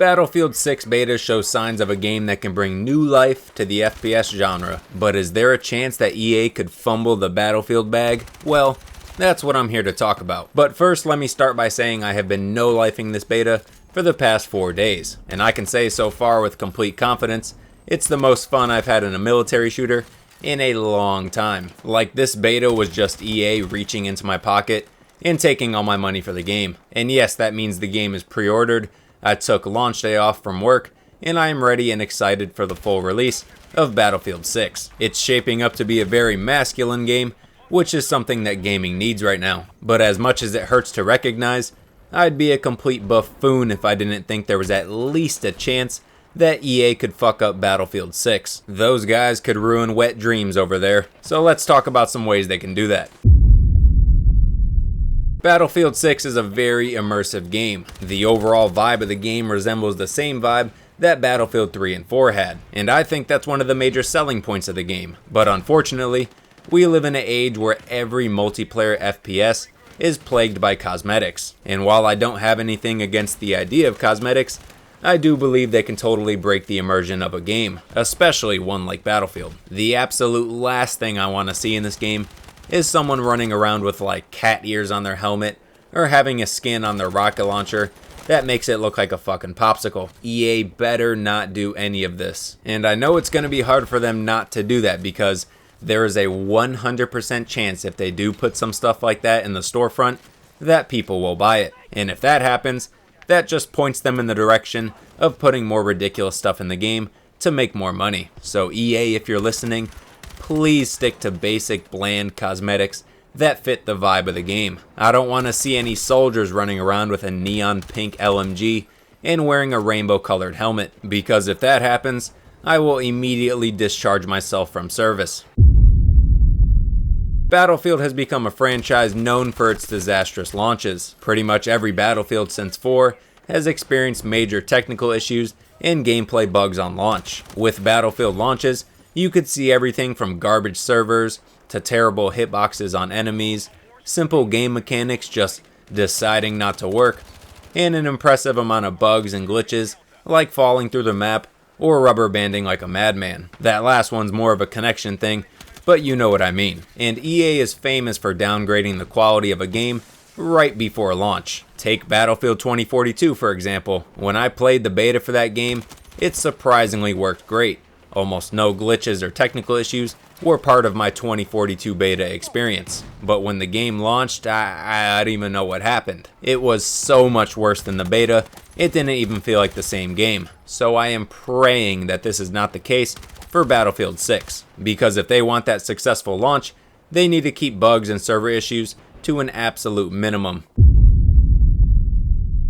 Battlefield 6 beta shows signs of a game that can bring new life to the FPS genre, but is there a chance that EA could fumble the Battlefield bag? Well, that's what I'm here to talk about. But first, let me start by saying I have been no-lifing this beta for the past 4 days, and I can say so far with complete confidence, it's the most fun I've had in a military shooter in a long time. Like, this beta was just EA reaching into my pocket and taking all my money for the game. And yes, that means the game is pre-ordered. I took launch day off from work, and I am ready and excited for the full release of Battlefield 6. It's shaping up to be a very masculine game, which is something that gaming needs right now. But as much as it hurts to recognize, I'd be a complete buffoon if I didn't think there was at least a chance that EA could fuck up Battlefield 6. Those guys could ruin wet dreams over there. So let's talk about some ways they can do that. Battlefield 6 is a very immersive game. The overall vibe of the game resembles the same vibe that Battlefield 3 and 4 had, and I think that's one of the major selling points of the game. But unfortunately, we live in an age where every multiplayer FPS is plagued by cosmetics, and while I don't have anything against the idea of cosmetics, I do believe they can totally break the immersion of a game, especially one like Battlefield. The absolute last thing I want to see in this game is someone running around with like cat ears on their helmet or having a skin on their rocket launcher that makes it look like a fucking popsicle. EA better not do any of this. And I know it's going to be hard for them not to do that because there is a 100% chance if they do put some stuff like that in the storefront that people will buy it. And if that happens, that just points them in the direction of putting more ridiculous stuff in the game to make more money. So EA, if you're listening, please stick to basic, bland cosmetics that fit the vibe of the game. I don't want to see any soldiers running around with a neon pink LMG and wearing a rainbow colored helmet, because if that happens, I will immediately discharge myself from service. Battlefield has become a franchise known for its disastrous launches. Pretty much every Battlefield since 4 has experienced major technical issues and gameplay bugs on launch. With Battlefield launches, you could see everything from garbage servers to terrible hitboxes on enemies, simple game mechanics just deciding not to work, and an impressive amount of bugs and glitches like falling through the map or rubber banding like a madman. That last one's more of a connection thing, but you know what I mean. And EA is famous for downgrading the quality of a game right before launch. Take Battlefield 2042 for example. When I played the beta for that game, it surprisingly worked great. Almost no glitches or technical issues were part of my 2042 beta experience. But when the game launched, I don't even know what happened. It was so much worse than the beta, it didn't even feel like the same game. So I am praying that this is not the case for Battlefield 6. Because if they want that successful launch, they need to keep bugs and server issues to an absolute minimum.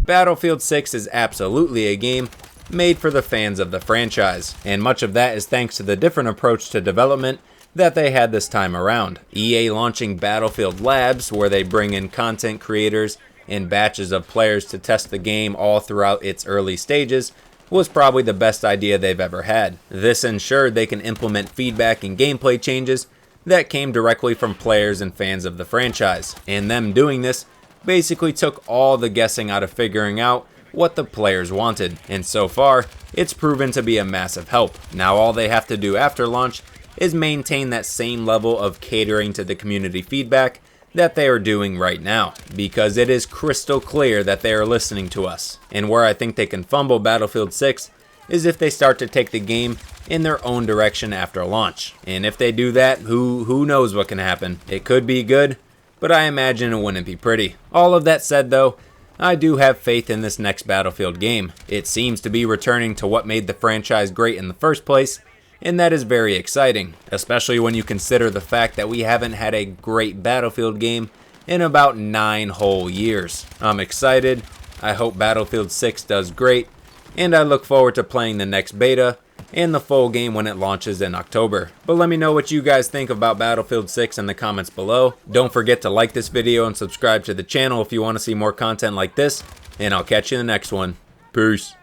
Battlefield 6 is absolutely a game made for the fans of the franchise, and much of that is thanks to the different approach to development that they had this time around. EA launching Battlefield Labs, where they bring in content creators and batches of players to test the game all throughout its early stages, was probably the best idea they've ever had. This ensured they can implement feedback and gameplay changes that came directly from players and fans of the franchise, and them doing this basically took all the guessing out of figuring out what the players wanted, and so far, it's proven to be a massive help. Now all they have to do after launch is maintain that same level of catering to the community feedback that they are doing right now, because it is crystal clear that they are listening to us. And where I think they can fumble Battlefield 6 is if they start to take the game in their own direction after launch. And if they do that, who knows what can happen. It could be good, but I imagine it wouldn't be pretty. All of that said though, I do have faith in this next Battlefield game. It seems to be returning to what made the franchise great in the first place, and that is very exciting, especially when you consider the fact that we haven't had a great Battlefield game in about 9 whole years. I'm excited, I hope Battlefield 6 does great, and I look forward to playing the next beta and the full game when it launches in October. But let me know what you guys think about Battlefield 6 in the comments below. Don't forget to like this video and subscribe to the channel if you want to see more content like this, and I'll catch you in the next one. Peace.